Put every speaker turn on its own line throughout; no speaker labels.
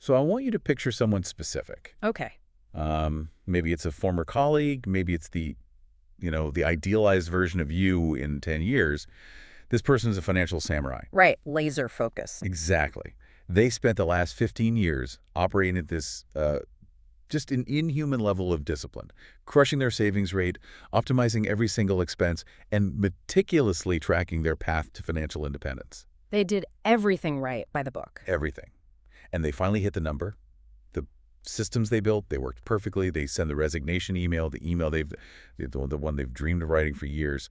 So I want you to picture someone specific.
Okay.
Maybe it's a former colleague. Maybe it's the idealized version of you in 10 years. This person is a financial samurai.
Right. Laser focus.
Exactly. They spent the last 15 years operating at this just an inhuman level of discipline, crushing their savings rate, optimizing every single expense, and meticulously tracking their path to financial independence.
They did everything right by the book.
Everything. And they finally hit the number. The systems they built, they worked perfectly. They send the resignation email, the email the one they've dreamed of writing for years.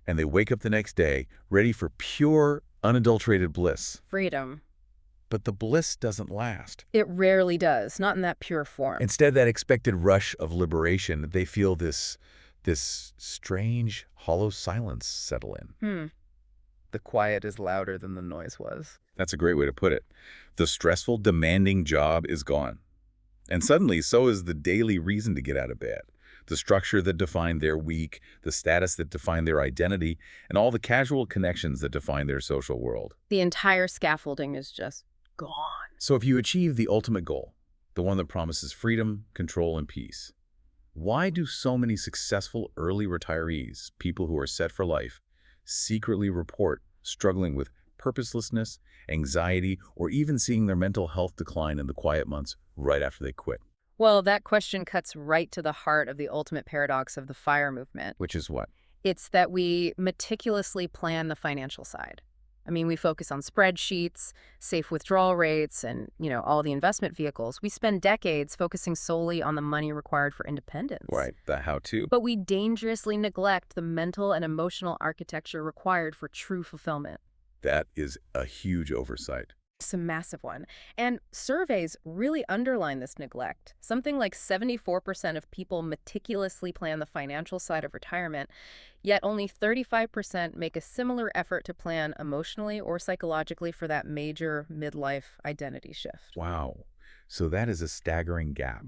And they wake up the next day ready for pure, unadulterated bliss.
Freedom.
But the bliss doesn't last.
It rarely does, not in that pure form.
Instead of that expected rush of liberation, they feel this strange, hollow silence settle in.
The quiet is louder than the noise was.
That's a great way to put it. The stressful, demanding job is gone. And suddenly, so is the daily reason to get out of bed. The structure that defined their week, the status that defined their identity, and all the casual connections that define their social world.
The entire scaffolding is just gone.
So if you achieve the ultimate goal, the one that promises freedom, control, and peace, why do so many successful early retirees, people who are set for life, secretly report struggling with purposelessness, anxiety, or even seeing their mental health decline in the quiet months right after they quit?
Well, that question cuts right to the heart of the ultimate paradox of the FIRE movement.
Which is what?
It's that we meticulously plan the financial side. I mean, we focus on spreadsheets, safe withdrawal rates, and, all the investment vehicles. We spend decades focusing solely on the money required for independence.
Right, the how-to.
But we dangerously neglect the mental and emotional architecture required for true fulfillment.
That is a huge oversight.
It's a massive one. And surveys really underline this neglect. Something like 74% of people meticulously plan the financial side of retirement, yet only 35% make a similar effort to plan emotionally or psychologically for that major midlife identity shift.
Wow. So that is a staggering gap.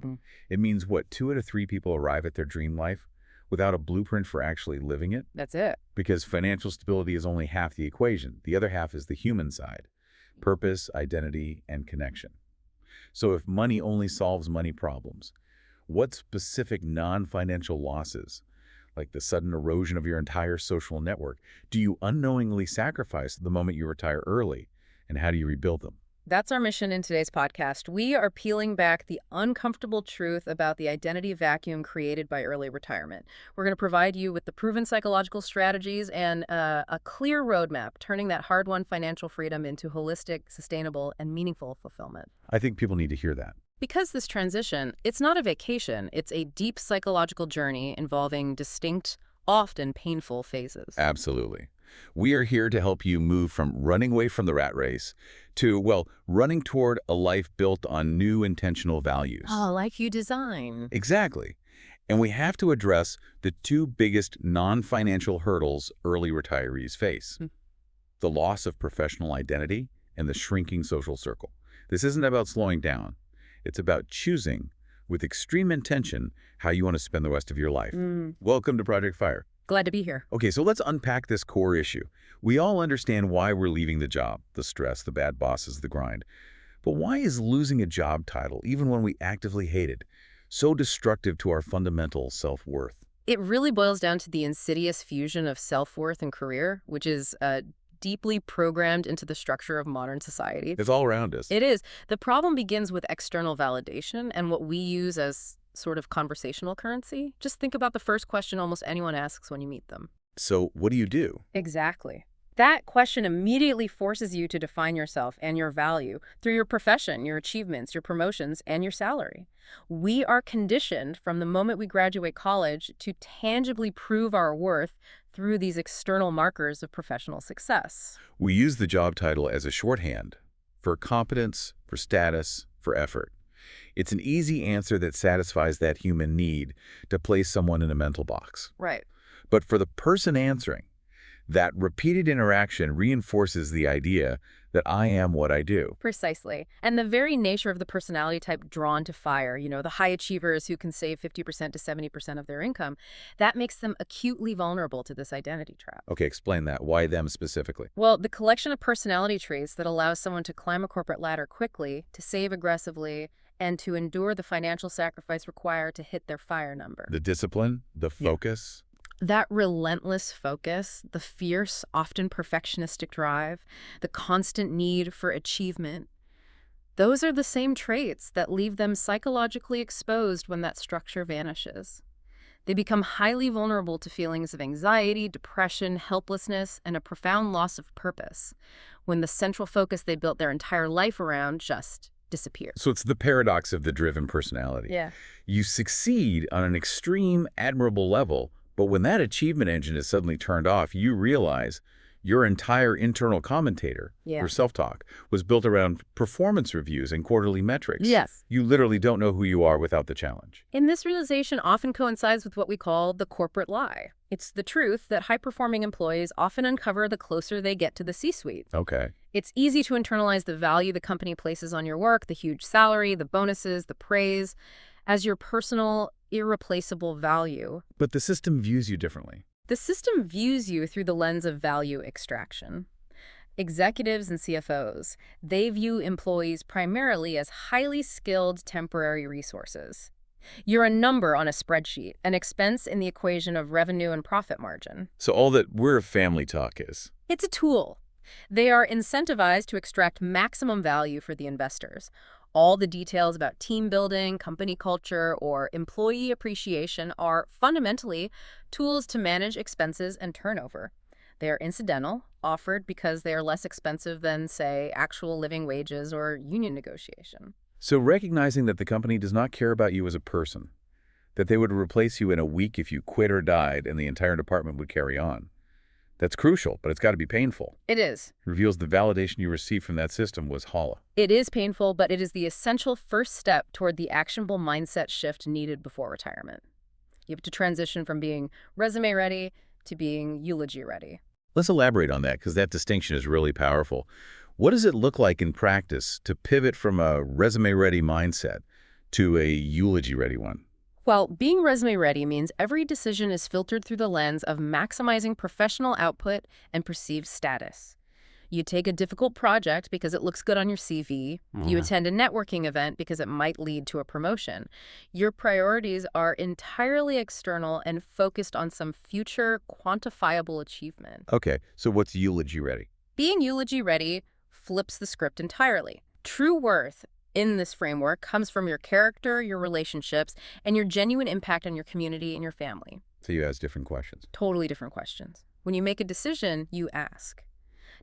It means, what, 2 out of 3 people arrive at their dream life without a blueprint for actually living it?
That's it.
Because financial stability is only half the equation. The other half is the human side. Purpose, identity, and connection. So if money only solves money problems, what specific non-financial losses, like the sudden erosion of your entire social network, do you unknowingly sacrifice the moment you retire early, and how do you rebuild them?
That's our mission in today's podcast. We are peeling back the uncomfortable truth about the identity vacuum created by early retirement. We're going to provide you with the proven psychological strategies and a clear roadmap, turning that hard-won financial freedom into holistic, sustainable, and meaningful fulfillment.
I think people need to hear that.
Because this transition, it's not a vacation. It's a deep psychological journey involving distinct, often painful phases.
Absolutely. We are here to help you move from running away from the rat race to, well, running toward a life built on new intentional values.
Oh, like you design.
Exactly. And we have to address the 2 biggest non-financial hurdles early retirees face. The loss of professional identity and the shrinking social circle. This isn't about slowing down. It's about choosing, with extreme intention, how you want to spend the rest of your life. Welcome to Project FIRE.
Glad to be here.
Okay, so let's unpack this core issue. We all understand why we're leaving the job, the stress, the bad bosses, the grind. But why is losing a job title, even when we actively hate it, so destructive to our fundamental self-worth?
It really boils down to the insidious fusion of self-worth and career, which is deeply programmed into the structure of modern society.
It's all around us.
It is. The problem begins with external validation and what we use as sort of conversational currency. Just think about the first question almost anyone asks when you meet them.
So what do you do?
Exactly. That question immediately forces you to define yourself and your value through your profession, your achievements, your promotions, and your salary. We are conditioned from the moment we graduate college to tangibly prove our worth through these external markers of professional success.
We use the job title as a shorthand for competence, for status, for effort. It's an easy answer that satisfies that human need to place someone in a mental box.
Right.
But for the person answering, That repeated interaction reinforces the idea that I am what I do.
Precisely. And the very nature of the personality type drawn to fire, the high achievers who can save 50% to 70% of their income, that makes them acutely vulnerable to this identity trap.
Okay, explain that. Why them specifically?
Well, the collection of personality traits that allows someone to climb a corporate ladder quickly, to save aggressively, and to endure the financial sacrifice required to hit their fire number.
The discipline, the focus.
That relentless focus, the fierce, often perfectionistic drive, the constant need for achievement, those are the same traits that leave them psychologically exposed when that structure vanishes. They become highly vulnerable to feelings of anxiety, depression, helplessness, and a profound loss of purpose when the central focus they built their entire life around just disappears.
So it's the paradox of the driven personality.
Yeah.
You succeed on an extreme, admirable level, but when that achievement engine is suddenly turned off, you realize your entire internal commentator,
Yeah.
your self-talk, was built around performance reviews and quarterly metrics.
Yes.
You literally don't know who you are without the challenge.
And this realization often coincides with what we call the corporate lie. It's the truth that high-performing employees often uncover the closer they get to the C-suite.
Okay.
It's easy to internalize the value the company places on your work, the huge salary, the bonuses, the praise, as your personal, irreplaceable value.
But the system views you differently.
The system views you through the lens of value extraction. Executives and CFOs, they view employees primarily as highly skilled temporary resources. You're a number on a spreadsheet, an expense in the equation of revenue and profit margin.
So all that we're family talk is.
It's a tool. They are incentivized to extract maximum value for the investors. All the details about team building, company culture, or employee appreciation are fundamentally tools to manage expenses and turnover. They are incidental, offered because they are less expensive than, say, actual living wages or union negotiation.
So recognizing that the company does not care about you as a person, that they would replace you in a week if you quit or died and the entire department would carry on. That's crucial, but it's got to be painful.
It is.
Reveals the validation you received from that system was hollow.
It is painful, but it is the essential first step toward the actionable mindset shift needed before retirement. You have to transition from being resume ready to being eulogy ready.
Let's elaborate on that because that distinction is really powerful. What does it look like in practice to pivot from a resume-ready mindset to a eulogy-ready one?
Well, being resume ready means every decision is filtered through the lens of maximizing professional output and perceived status. You take a difficult project because it looks good on your CV. You attend a networking event because it might lead to a promotion. Your priorities are entirely external and focused on some future quantifiable achievement.
Okay, so what's eulogy-ready?
Being eulogy ready flips the script entirely. True worth in this framework comes from your character, your relationships, and your genuine impact on your community and your family.
So you ask different questions.
Totally different questions. When you make a decision, you ask,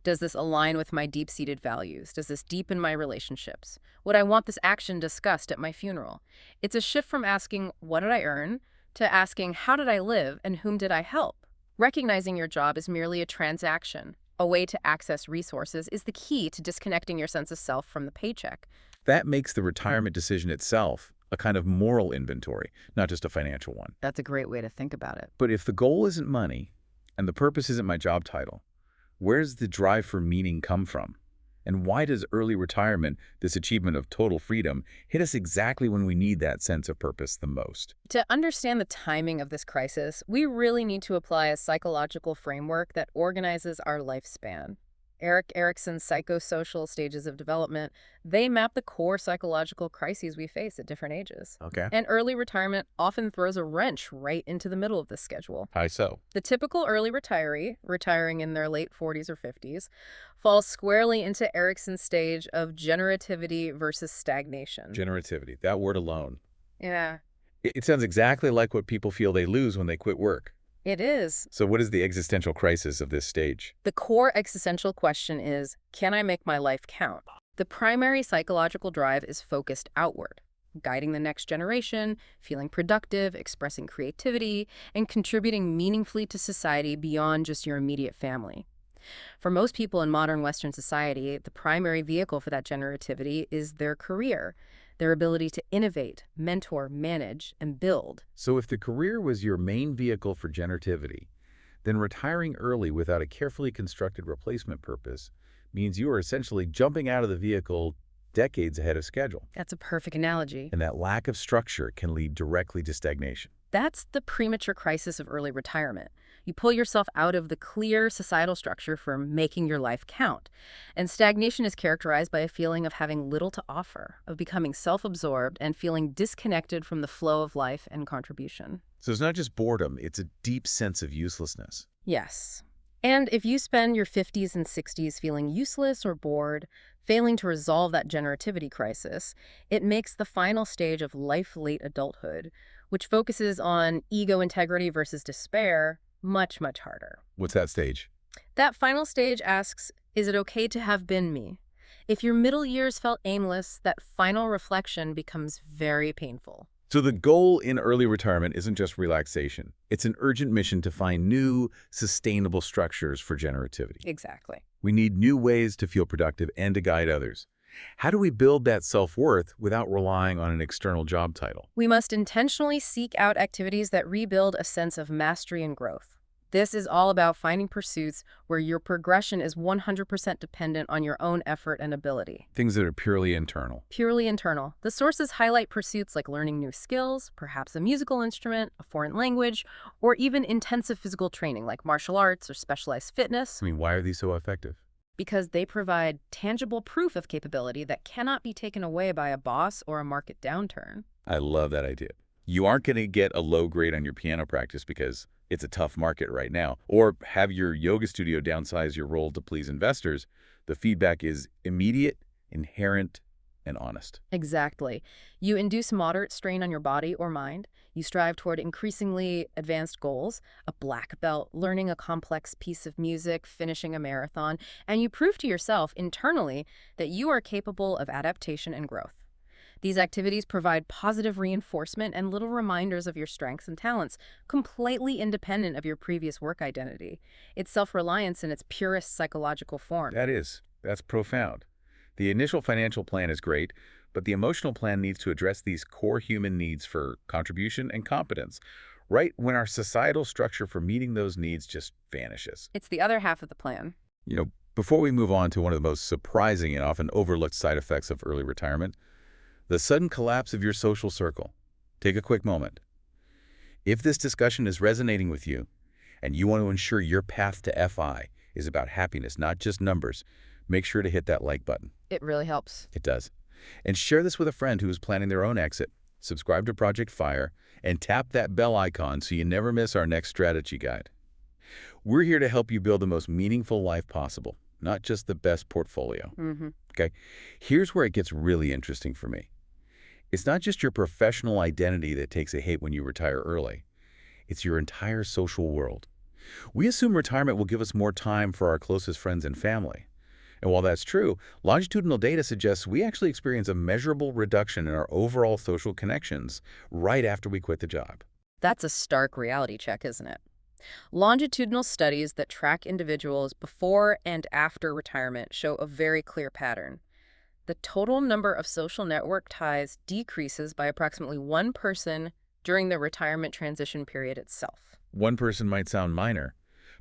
does this align with my deep-seated values? Does this deepen my relationships? Would I want this action discussed at my funeral? It's a shift from asking, what did I earn, to asking, how did I live and whom did I help? Recognizing your job is merely a transaction, a way to access resources, is the key to disconnecting your sense of self from the paycheck.
That makes the retirement decision itself a kind of moral inventory, not just a financial one.
That's a great way to think about it.
But if the goal isn't money and the purpose isn't my job title, where's the drive for meaning come from? And why does early retirement, this achievement of total freedom, hit us exactly when we need that sense of purpose the most?
To understand the timing of this crisis, we really need to apply a psychological framework that organizes our lifespan. Erik Erikson's psychosocial stages of development, they map the core psychological crises we face at different ages.
Okay.
And early retirement often throws a wrench right into the middle of this schedule.
How so?
The typical early retiree, retiring in their late 40s or 50s, falls squarely into Erikson's stage of generativity versus stagnation.
Generativity, that word alone.
Yeah,
It sounds exactly like what people feel they lose when they quit work.
it is.
So what is the existential crisis of this stage?
The core existential question is, can I make my life count? The primary psychological drive is focused outward, guiding the next generation, feeling productive, expressing creativity, and contributing meaningfully to society beyond just your immediate family. For most people in modern Western society, the primary vehicle for that generativity is their career, their ability to innovate, mentor, manage, and build.
So if the career was your main vehicle for generativity, then retiring early without a carefully constructed replacement purpose means you are essentially jumping out of the vehicle decades ahead of schedule.
That's a perfect analogy.
And that lack of structure can lead directly to stagnation.
That's the premature crisis of early retirement. You pull yourself out of the clear societal structure for making your life count. And stagnation is characterized by a feeling of having little to offer, of becoming self-absorbed and feeling disconnected from the flow of life and contribution.
So it's not just boredom, it's a deep sense of uselessness.
Yes. And if you spend your 50s and 60s feeling useless or bored, failing to resolve that generativity crisis, it makes the final stage of life-late adulthood, which focuses on ego integrity versus despair, much, much harder.
What's that stage?
That final stage asks, is it okay to have been me? If your middle years felt aimless, that final reflection becomes very painful.
So the goal in early retirement isn't just relaxation. It's an urgent mission to find new, sustainable structures for generativity.
Exactly.
We need new ways to feel productive and to guide others. How do we build that self-worth without relying on an external job title?
We must intentionally seek out activities that rebuild a sense of mastery and growth. This is all about finding pursuits where your progression is 100% dependent on your own effort and ability.
Things that are purely internal.
Purely internal. The sources highlight pursuits like learning new skills, perhaps a musical instrument, a foreign language, or even intensive physical training like martial arts or specialized fitness,
I mean, why are these so effective?
because they provide tangible proof of capability that cannot be taken away by a boss or a market downturn.
I love that idea. You aren't going to get a low grade on your piano practice because it's a tough market right now, or have your yoga studio downsize your role to please investors. The feedback is immediate, inherent, and honest.
Exactly. You induce moderate strain on your body or mind. You strive toward increasingly advanced goals, a black belt, learning a complex piece of music, finishing a marathon, and you prove to yourself internally that you are capable of adaptation and growth. These activities provide positive reinforcement and little reminders of your strengths and talents, completely independent of your previous work identity. It's self-reliance in its purest psychological form.
That's profound. The initial financial plan is great, but the emotional plan needs to address these core human needs for contribution and competence, right when our societal structure for meeting those needs just vanishes.
It's the other half of the plan.
Before we move on to one of the most surprising and often overlooked side effects of early retirement, the sudden collapse of your social circle. Take a quick moment. If this discussion is resonating with you, and you want to ensure your path to FI is about happiness, not just numbers, make sure to hit that like button.
It really helps.
It does. And share this with a friend who is planning their own exit. Subscribe to Project FIRE, and tap that bell icon so you never miss our next strategy guide. We're here to help you build the most meaningful life possible, not just the best portfolio. Okay? Here's where it gets really interesting for me. It's not just your professional identity that takes a hit when you retire early. It's your entire social world. We assume retirement will give us more time for our closest friends and family. And while that's true, longitudinal data suggests we actually experience a measurable reduction in our overall social connections right after we quit the job.
That's a stark reality check, isn't it? Longitudinal studies that track individuals before and after retirement show a very clear pattern. The total number of social network ties decreases by approximately one person during the retirement transition period itself.
One person might sound minor,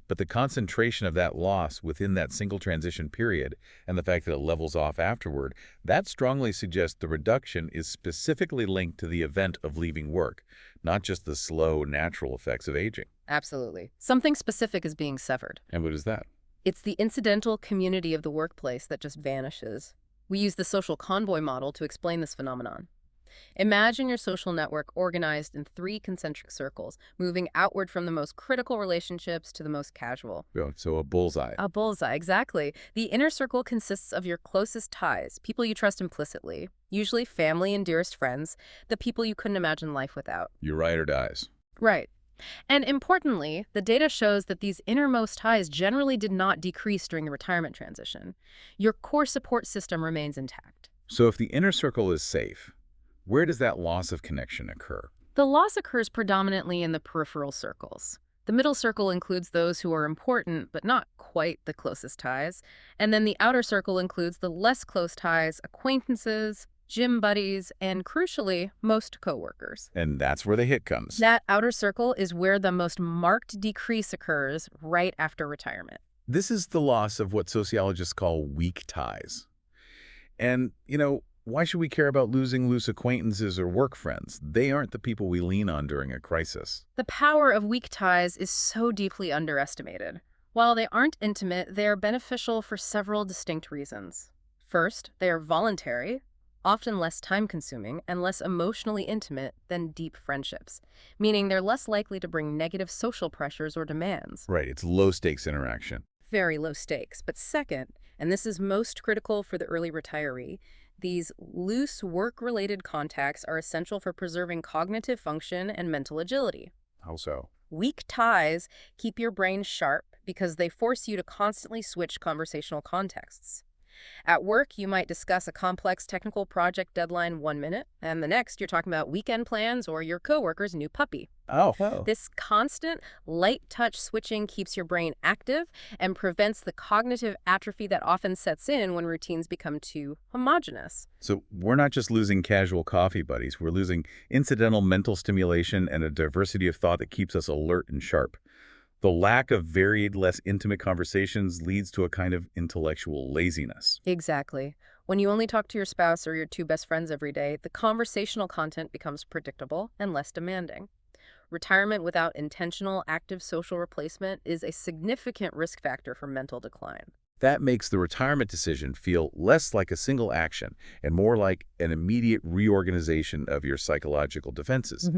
but the concentration of that loss within that single transition period and the fact that it levels off afterward, that strongly suggests the reduction is specifically linked to the event of leaving work, not just the slow, natural effects of aging.
Absolutely. Something specific is being severed.
And what is that?
It's the incidental community of the workplace that just vanishes. We use the social convoy model to explain this phenomenon. Imagine your social network organized in 3 concentric circles, moving outward from the most critical relationships to the most casual.
So a bullseye.
A bullseye, exactly. The inner circle consists of your closest ties, people you trust implicitly, usually family and dearest friends, the people you couldn't imagine life without.
Your ride or dies.
Right. And importantly, the data shows that these innermost ties generally did not decrease during the retirement transition. Your core support system remains intact.
So if the inner circle is safe, where does that loss of connection occur?
The loss occurs predominantly in the peripheral circles. The middle circle includes those who are important but not quite the closest ties, and then the outer circle includes the less close ties, acquaintances, gym buddies, and crucially, most coworkers.
And that's where the hit comes.
That outer circle is where the most marked decrease occurs right after retirement.
This is the loss of what sociologists call weak ties. And, why should we care about losing loose acquaintances or work friends? They aren't the people we lean on during a crisis.
The power of weak ties is so deeply underestimated. While they aren't intimate, they are beneficial for several distinct reasons. First, they are voluntary, often less time-consuming and less emotionally intimate than deep friendships, meaning they're less likely to bring negative social pressures or demands.
Right, it's low-stakes interaction.
Very low stakes. But second, and this is most critical for the early retiree, these loose work-related contacts are essential for preserving cognitive function and mental agility.
How so?
Weak ties keep your brain sharp because they force you to constantly switch conversational contexts. At work, you might discuss a complex technical project deadline 1 minute, and the next you're talking about weekend plans or your coworker's new puppy.
Oh.
This constant, light touch switching keeps your brain active and prevents the cognitive atrophy that often sets in when routines become too homogeneous.
So we're not just losing casual coffee buddies, we're losing incidental mental stimulation and a diversity of thought that keeps us alert and sharp. The lack of varied, less intimate conversations leads to a kind of intellectual laziness.
Exactly. When you only talk to your spouse or your two best friends every day, the conversational content becomes predictable and less demanding. Retirement without intentional, active social replacement is a significant risk factor for mental decline.
That makes the retirement decision feel less like a single action and more like an immediate reorganization of your psychological defenses.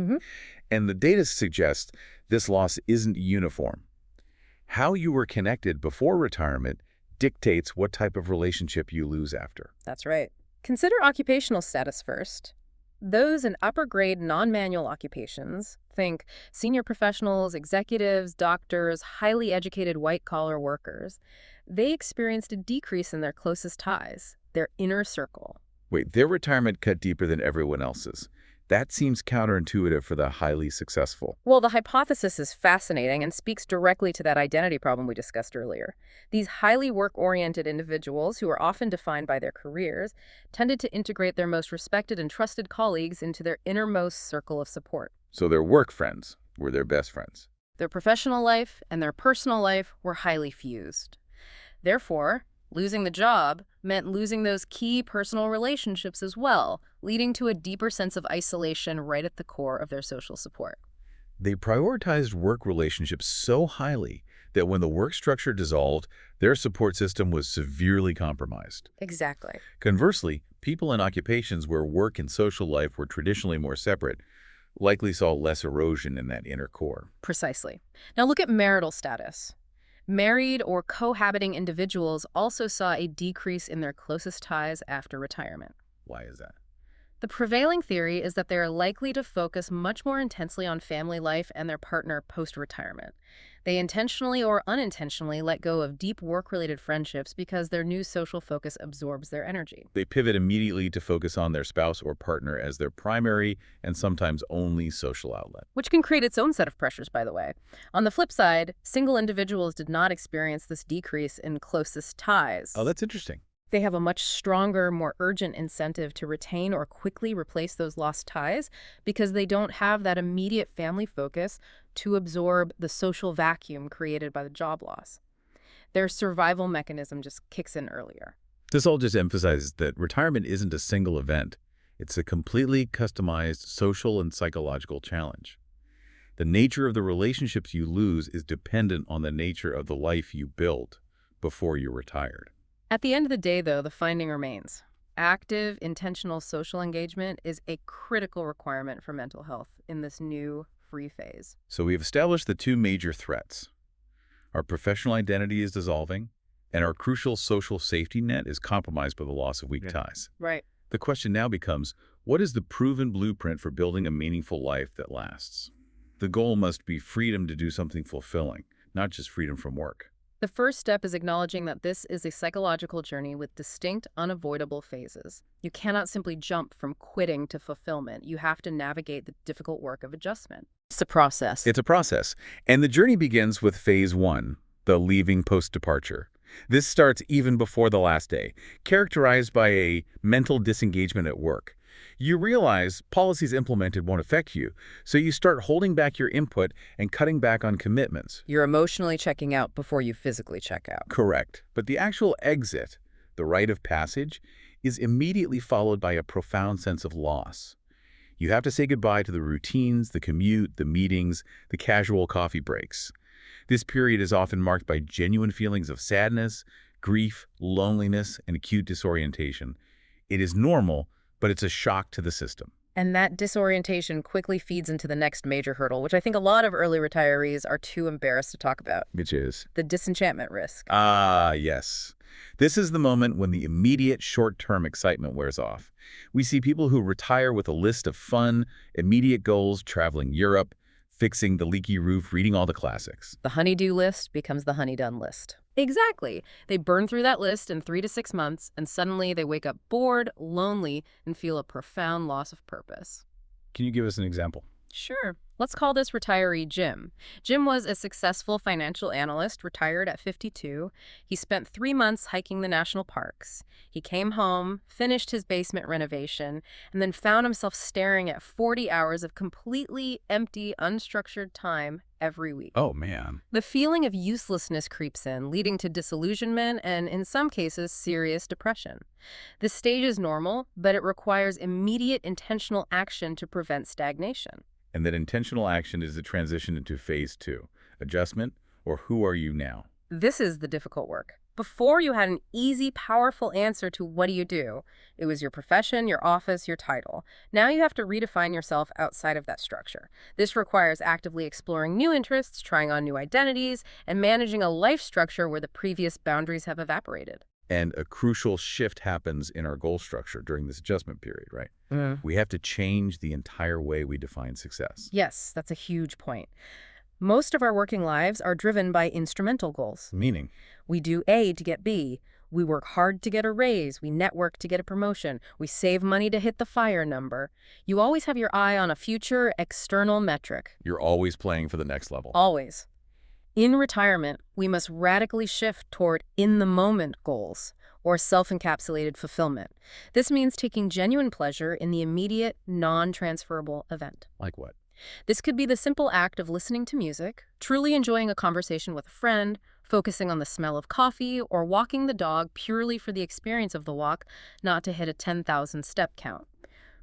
And the data suggests this loss isn't uniform. How you were connected before retirement dictates what type of relationship you lose after.
That's right. Consider occupational status first. Those in upper-grade non-manual occupations, think senior professionals, executives, doctors, highly educated white-collar workers, they experienced a decrease in their closest ties, their inner circle.
Wait, their retirement cut deeper than everyone else's. That seems counterintuitive for the highly successful.
Well, the hypothesis is fascinating and speaks directly to that identity problem we discussed earlier. These highly work-oriented individuals, who are often defined by their careers, tended to integrate their most respected and trusted colleagues into their innermost circle of support.
So their work friends were their best friends.
Their professional life and their personal life were highly fused. Therefore, losing the job meant losing those key personal relationships as well, leading to a deeper sense of isolation right at the core of their social support.
They prioritized work relationships so highly that when the work structure dissolved, their support system was severely compromised.
Exactly.
Conversely, people in occupations where work and social life were traditionally more separate likely saw less erosion in that inner core.
Precisely. Now look at marital status. Married or cohabiting individuals also saw a decrease in their closest ties after retirement.
Why is that?
The prevailing theory is that they are likely to focus much more intensely on family life and their partner post-retirement. They intentionally or unintentionally let go of deep work-related friendships because their new social focus absorbs their energy.
They pivot immediately to focus on their spouse or partner as their primary and sometimes only social outlet.
Which can create its own set of pressures, by the way. On the flip side, single individuals did not experience this decrease in closest ties.
Oh, that's interesting.
They have a much stronger, more urgent incentive to retain or quickly replace those lost ties because they don't have that immediate family focus to absorb the social vacuum created by the job loss. Their survival mechanism just kicks in earlier.
This all just emphasizes that retirement isn't a single event. It's a completely customized social and psychological challenge. The nature of the relationships you lose is dependent on the nature of the life you built before you're retired.
At the end of the day, though, the finding remains. Active, intentional social engagement is a critical requirement for mental health in this new free phase.
So we've established the two major threats. Our professional identity is dissolving, and our crucial social safety net is compromised by the loss of weak ties.
Right.
The question now becomes, what is the proven blueprint for building a meaningful life that lasts? The goal must be freedom to do something fulfilling, not just freedom from work.
The first step is acknowledging that this is a psychological journey with distinct, unavoidable phases. You cannot simply jump from quitting to fulfillment. You have to navigate the difficult work of adjustment. It's a process.
It's a process, and the journey begins with phase 1, the leaving post-departure. This starts even before the last day, characterized by a mental disengagement at work. You realize policies implemented won't affect you, so you start holding back your input and cutting back on commitments.
You're emotionally checking out before you physically check out.
Correct. But the actual exit, the rite of passage, is immediately followed by a profound sense of loss. You have to say goodbye to the routines, the commute, the meetings, the casual coffee breaks. This period is often marked by genuine feelings of sadness, grief, loneliness, and acute disorientation. It is normal, but it's a shock to the system.
And that disorientation quickly feeds into the next major hurdle, which I think a lot of early retirees are too embarrassed to talk about.
Which is?
The disenchantment risk.
Ah, yes. This is the moment when the immediate short-term excitement wears off. We see people who retire with a list of fun, immediate goals, traveling Europe, fixing the leaky roof, reading all the classics.
The honeydew list becomes the honey-done list. Exactly. They burn through that list in 3 to 6 months, and suddenly they wake up bored, lonely, and feel a profound loss of purpose.
Can you give us an example?
Sure. Let's call this retiree Jim. Jim was a successful financial analyst, retired at 52. He spent 3 months hiking the national parks. He came home, finished his basement renovation, and then found himself staring at 40 hours of completely empty, unstructured time every week.
Oh, man.
The feeling of uselessness creeps in, leading to disillusionment and, in some cases, serious depression. This stage is normal, but it requires immediate intentional action to prevent stagnation.
And that intentional action is the transition into phase 2, adjustment, or who are you now?
This is the difficult work. Before, you had an easy, powerful answer to what do you do. It was your profession, your office, your title. Now you have to redefine yourself outside of that structure. This requires actively exploring new interests, trying on new identities, and managing a life structure where the previous boundaries have evaporated.
And a crucial shift happens in our goal structure during this adjustment period, right? We have to change the entire way we define success.
Yes, that's a huge point. Most of our working lives are driven by instrumental goals.
Meaning?
We do A to get B. We work hard to get a raise. We network to get a promotion. We save money to hit the FIRE number. You always have your eye on a future external metric.
You're always playing for the next level.
Always. In retirement, we must radically shift toward in-the-moment goals, or self-encapsulated fulfillment. This means taking genuine pleasure in the immediate, non-transferable event.
Like what?
This could be the simple act of listening to music, truly enjoying a conversation with a friend, focusing on the smell of coffee, or walking the dog purely for the experience of the walk, not to hit a 10,000 step count.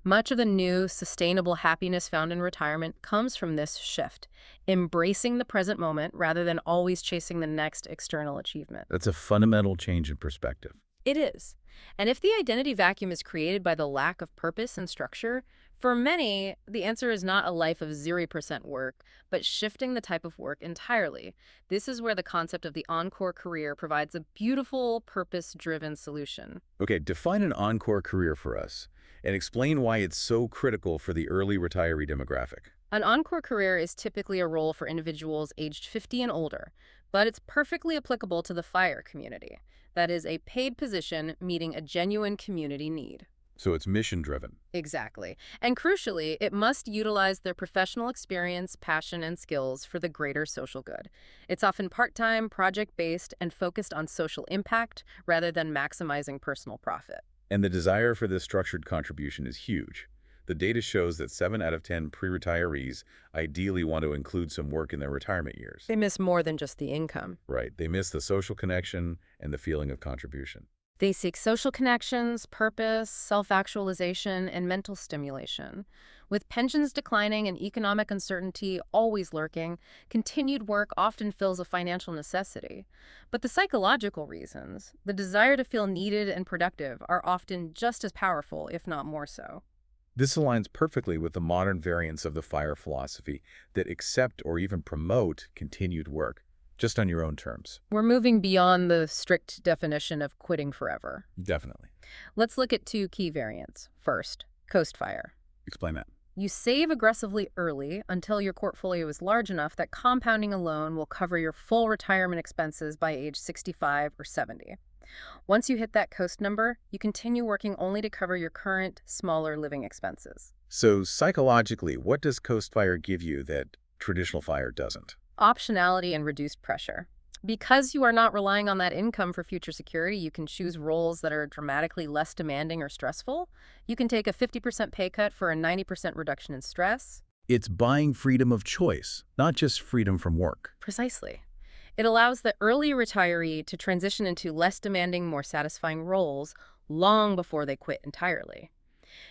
Much of the new, sustainable happiness found in retirement comes from this shift, embracing the present moment rather than always chasing the next external achievement.
That's a fundamental change in perspective.
It is. And if the identity vacuum is created by the lack of purpose and structure, for many, the answer is not a life of 0% work, but shifting the type of work entirely. This is where the concept of the encore career provides a beautiful, purpose-driven solution.
Okay, define an encore career for us and explain why it's so critical for the early retiree demographic.
An encore career is typically a role for individuals aged 50 and older, but it's perfectly applicable to the FIRE community. That is a paid position meeting a genuine community need.
So it's mission-driven.
Exactly. And crucially, it must utilize their professional experience, passion, and skills for the greater social good. It's often part-time, project-based, and focused on social impact rather than maximizing personal profit.
And the desire for this structured contribution is huge. The data shows that 7 out of 10 pre-retirees ideally want to include some work in their retirement years.
They miss more than just the income.
Right. They miss the social connection and the feeling of contribution.
They seek social connections, purpose, self-actualization, and mental stimulation. With pensions declining and economic uncertainty always lurking, continued work often fills a financial necessity. But the psychological reasons, the desire to feel needed and productive, are often just as powerful, if not more so.
This aligns perfectly with the modern variants of the FIRE philosophy that accept or even promote continued work, just on your own terms.
We're moving beyond the strict definition of quitting forever.
Definitely.
Let's look at 2 key variants. First, Coast FIRE.
Explain that.
You save aggressively early until your portfolio is large enough that compounding alone will cover your full retirement expenses by age 65 or 70. Once you hit that Coast number, you continue working only to cover your current, smaller living expenses.
So psychologically, what does Coast FIRE give you that traditional FIRE doesn't?
Optionality and reduced pressure. Because you are not relying on that income for future security, you can choose roles that are dramatically less demanding or stressful. You can take a 50% pay cut for a 90% reduction in stress.
It's buying freedom of choice, not just freedom from work.
Precisely. It allows the early retiree to transition into less demanding, more satisfying roles long before they quit entirely.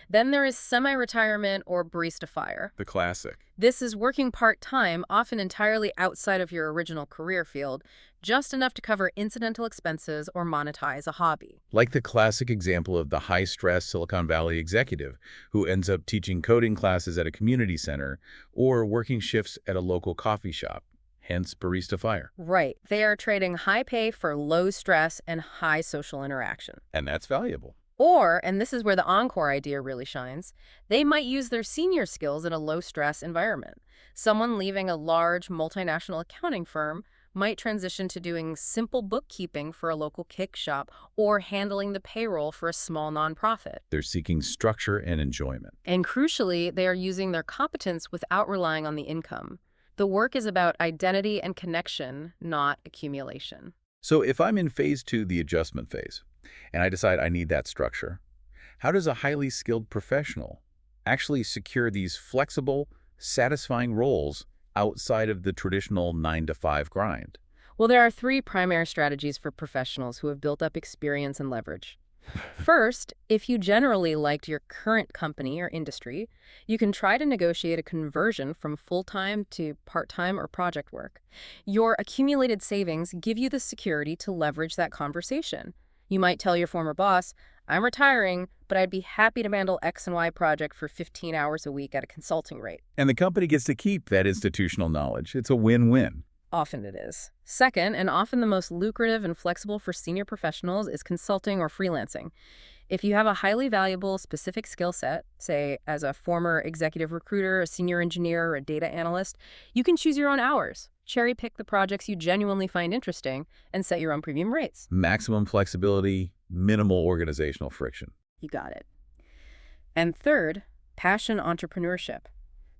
Then there is semi-retirement or barista fire.
The classic.
This is working part-time, often entirely outside of your original career field, just enough to cover incidental expenses or monetize a hobby.
Like the classic example of the high-stress Silicon Valley executive who ends up teaching coding classes at a community center or working shifts at a local coffee shop, hence barista fire.
Right. They are trading high pay for low stress and high social interaction.
And that's valuable.
Or, and this is where the encore idea really shines, they might use their senior skills in a low-stress environment. Someone leaving a large multinational accounting firm might transition to doing simple bookkeeping for a local cake shop or handling the payroll for a small nonprofit.
They're seeking structure and enjoyment.
And crucially, they are using their competence without relying on the income. The work is about identity and connection, not accumulation.
So if I'm in phase 2, the adjustment phase, and I decide I need that structure, how does a highly skilled professional actually secure these flexible, satisfying roles outside of the traditional 9-to-5 grind?
Well, there are three primary strategies for professionals who have built up experience and leverage. First, if you generally liked your current company or industry, you can try to negotiate a conversion from full-time to part-time or project work. Your accumulated savings give you the security to leverage that conversation. You might tell your former boss, I'm retiring, but I'd be happy to handle X and Y project for 15 hours a week at a consulting rate.
And the company gets to keep that institutional knowledge. It's a win-win.
Often it is. Second, and often the most lucrative and flexible for senior professionals, is consulting or freelancing. If you have a highly valuable specific skill set, say as a former executive recruiter, a senior engineer, or a data analyst, you can choose your own hours, cherry pick the projects you genuinely find interesting, and set your own premium rates.
Maximum flexibility, minimal organizational friction.
You got it. And third, passion entrepreneurship.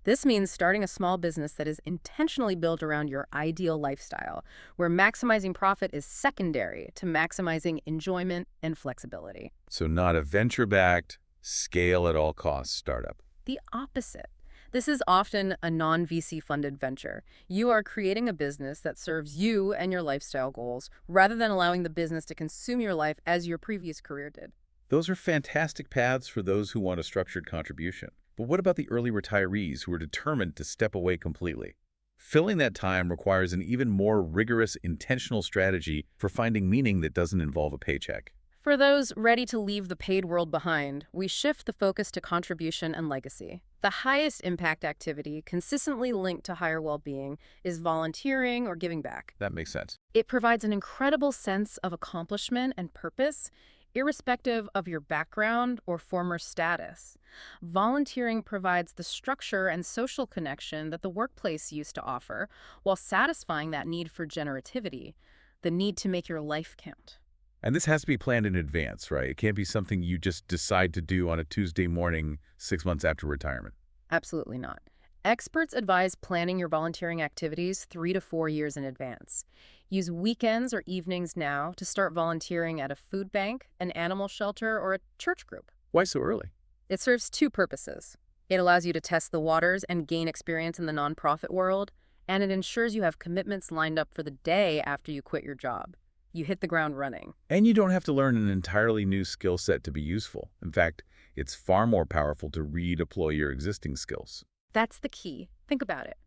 This means starting a small business that is intentionally built around your ideal lifestyle, where maximizing profit is secondary to maximizing enjoyment and flexibility.
So not a venture-backed, scale-at-all-costs startup.
The opposite. This is often a non-VC funded venture. You are creating a business that serves you and your lifestyle goals, rather than allowing the business to consume your life as your previous career did.
Those are fantastic paths for those who want a structured contribution. But what about the early retirees who are determined to step away completely? Filling that time requires an even more rigorous, intentional strategy for finding meaning that doesn't involve a paycheck.
For those ready to leave the paid world behind, we shift the focus to contribution and legacy. The highest impact activity, consistently linked to higher well-being, is volunteering or giving back.
That makes sense.
It provides an incredible sense of accomplishment and purpose, irrespective of your background or former status. Volunteering provides the structure and social connection that the workplace used to offer, while satisfying that need for generativity, the need to make your life count.
And this has to be planned in advance, right? It can't be something you just decide to do on a Tuesday morning 6 months after retirement.
Absolutely not. Experts advise planning your volunteering activities 3 to 4 years in advance. Use weekends or evenings now to start volunteering at a food bank, an animal shelter, or a church group.
Why so early?
It serves two purposes. It allows you to test the waters and gain experience in the nonprofit world, and it ensures you have commitments lined up for the day after you quit your job. You hit the ground running.
And you don't have to learn an entirely new skill set to be useful. In fact, it's far more powerful to redeploy your existing skills.
That's the key. Think about it.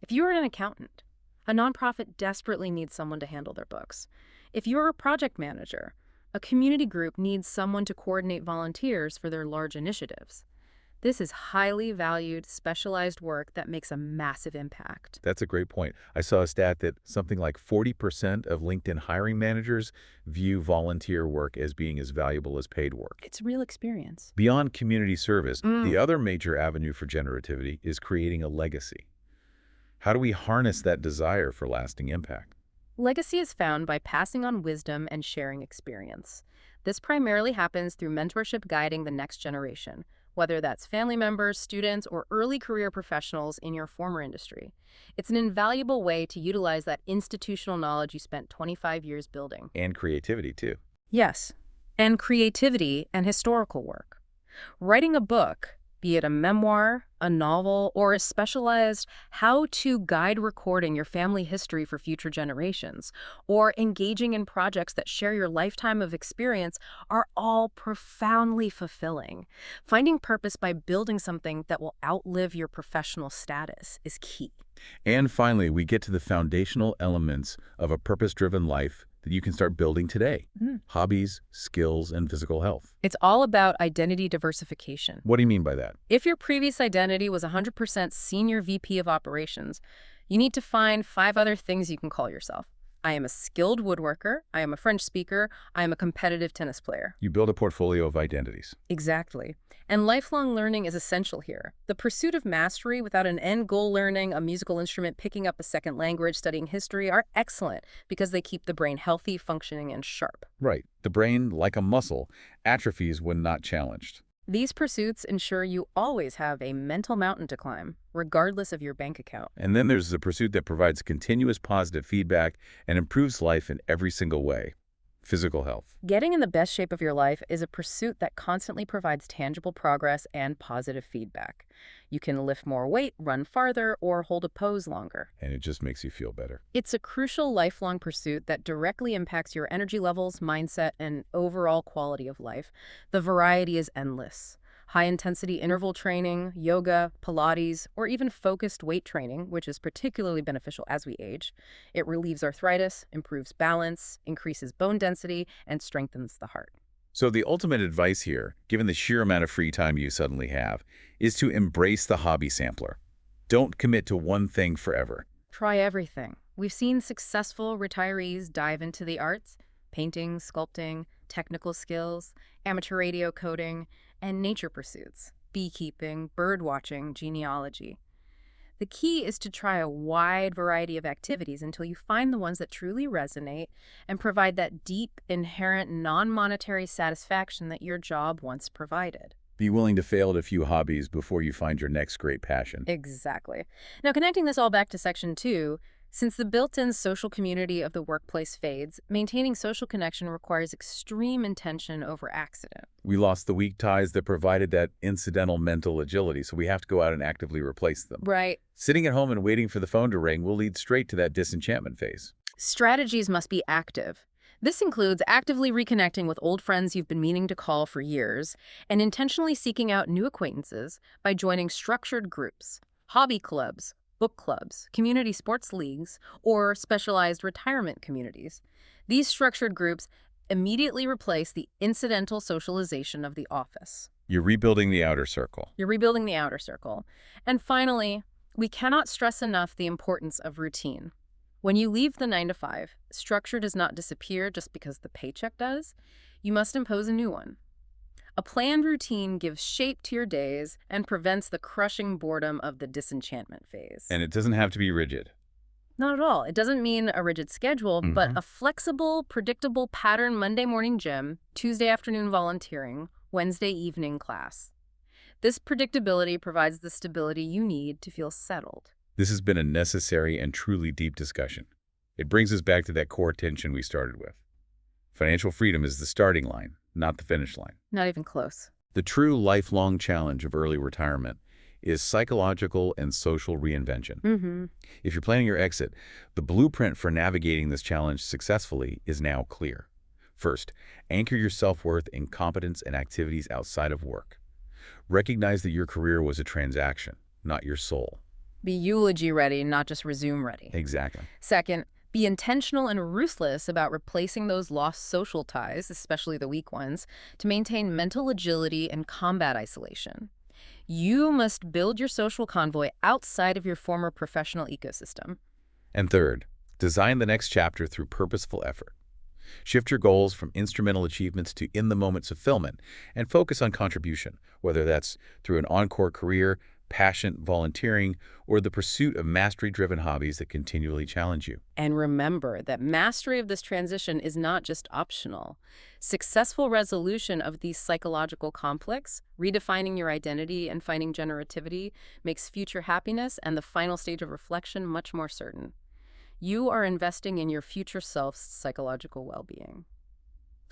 If you are an accountant, a nonprofit desperately needs someone to handle their books. If you're a project manager, a community group needs someone to coordinate volunteers for their large initiatives. This is highly valued, specialized work that makes a massive impact.
That's a great point. I saw a stat that something like 40% of LinkedIn hiring managers view volunteer work as being as valuable as paid work.
It's real experience.
Beyond community service, the other major avenue for generativity is creating a legacy. How do we harness that desire for lasting impact?
Legacy is found by passing on wisdom and sharing experience. This primarily happens through mentorship guiding the next generation, whether that's family members, students, or early career professionals in your former industry. It's an invaluable way to utilize that institutional knowledge you spent 25 years building.
And creativity, too.
Yes, and creativity and historical work. Writing a book, be it a memoir, a novel, or a specialized how-to guide recording your family history for future generations, or engaging in projects that share your lifetime of experience are all profoundly fulfilling. Finding purpose by building something that will outlive your professional status is key.
And finally, we get to the foundational elements of a purpose-driven life that you can start building today. Hobbies, skills, and physical health.
It's all about identity diversification.
What do you mean by that?
If your previous identity was 100% senior VP of operations, you need to find 5 other things you can call yourself. I am a skilled woodworker, I am a French speaker, I am a competitive tennis player.
You build a portfolio of identities.
Exactly. And lifelong learning is essential here. The pursuit of mastery without an end goal, learning a musical instrument, picking up a second language, studying history, are excellent because they keep the brain healthy, functioning, and sharp.
Right. The brain, like a muscle, atrophies when not challenged.
These pursuits ensure you always have a mental mountain to climb, regardless of your bank account.
And then there's the pursuit that provides continuous positive feedback and improves life in every single way. Physical health.
Getting in the best shape of your life is a pursuit that constantly provides tangible progress and positive feedback. You can lift more weight, run farther, or hold a pose longer.
And it just makes you feel better.
It's a crucial lifelong pursuit that directly impacts your energy levels, mindset, and overall quality of life. The variety is endless. High-intensity interval training, yoga, Pilates, or even focused weight training, which is particularly beneficial as we age. It relieves arthritis, improves balance, increases bone density, and strengthens the heart.
So the ultimate advice here, given the sheer amount of free time you suddenly have, is to embrace the hobby sampler. Don't commit to one thing forever.
Try everything. We've seen successful retirees dive into the arts, painting, sculpting, technical skills, amateur radio coding, and nature pursuits, beekeeping, bird watching, genealogy. The key is to try a wide variety of activities until you find the ones that truly resonate and provide that deep, inherent, non-monetary satisfaction that your job once provided.
Be willing to fail at a few hobbies before you find your next great passion.
Exactly. Now, connecting this all back to Section 2, since the built-in social community of the workplace fades, maintaining social connection requires extreme intention over accident.
We lost the weak ties that provided that incidental mental agility, so we have to go out and actively replace them.
Right.
Sitting at home and waiting for the phone to ring will lead straight to that disenchantment phase.
Strategies must be active. This includes actively reconnecting with old friends you've been meaning to call for years and intentionally seeking out new acquaintances by joining structured groups, hobby clubs, book clubs, community sports leagues, or specialized retirement communities. These structured groups immediately replace the incidental socialization of the office.
You're rebuilding the outer circle.
You're rebuilding the outer circle. And finally, we cannot stress enough the importance of routine. When you leave the 9-to-5, structure does not disappear just because the paycheck does. You must impose a new one. A planned routine gives shape to your days and prevents the crushing boredom of the disenchantment phase.
And it doesn't have to be rigid.
Not at all. It doesn't mean a rigid schedule, but a flexible, predictable pattern: Monday morning gym, Tuesday afternoon volunteering, Wednesday evening class. This predictability provides the stability you need to feel settled.
This has been a necessary and truly deep discussion. It brings us back to that core tension we started with. Financial freedom is the starting line, not the finish line.
Not even close.
The true lifelong challenge of early retirement is psychological and social reinvention. If you're planning your exit, the blueprint for navigating this challenge successfully is now clear. First, anchor your self-worth in competence and activities outside of work. Recognize that your career was a transaction, not your soul.
Be eulogy ready, not just resume ready.
Exactly.
Second, be intentional and ruthless about replacing those lost social ties, especially the weak ones, to maintain mental agility and combat isolation. You must build your social convoy outside of your former professional ecosystem.
And third, design the next chapter through purposeful effort. Shift your goals from instrumental achievements to in-the-moment fulfillment and focus on contribution, whether that's through an encore career, passion, volunteering, or the pursuit of mastery-driven hobbies that continually challenge you.
And remember that mastery of this transition is not just optional. Successful resolution of these psychological conflicts, redefining your identity and finding generativity, makes future happiness and the final stage of reflection much more certain. You are investing in your future self's psychological well-being.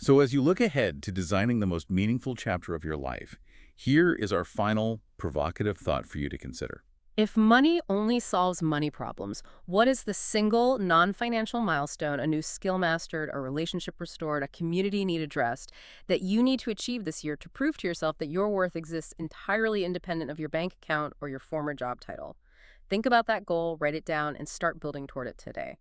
So as you look ahead to designing the most meaningful chapter of your life, here is our final provocative thought for you to consider.
If money only solves money problems, what is the single non-financial milestone, a new skill mastered, a relationship restored, a community need addressed, that you need to achieve this year to prove to yourself that your worth exists entirely independent of your bank account or your former job title? Think about that goal, write it down, and start building toward it today.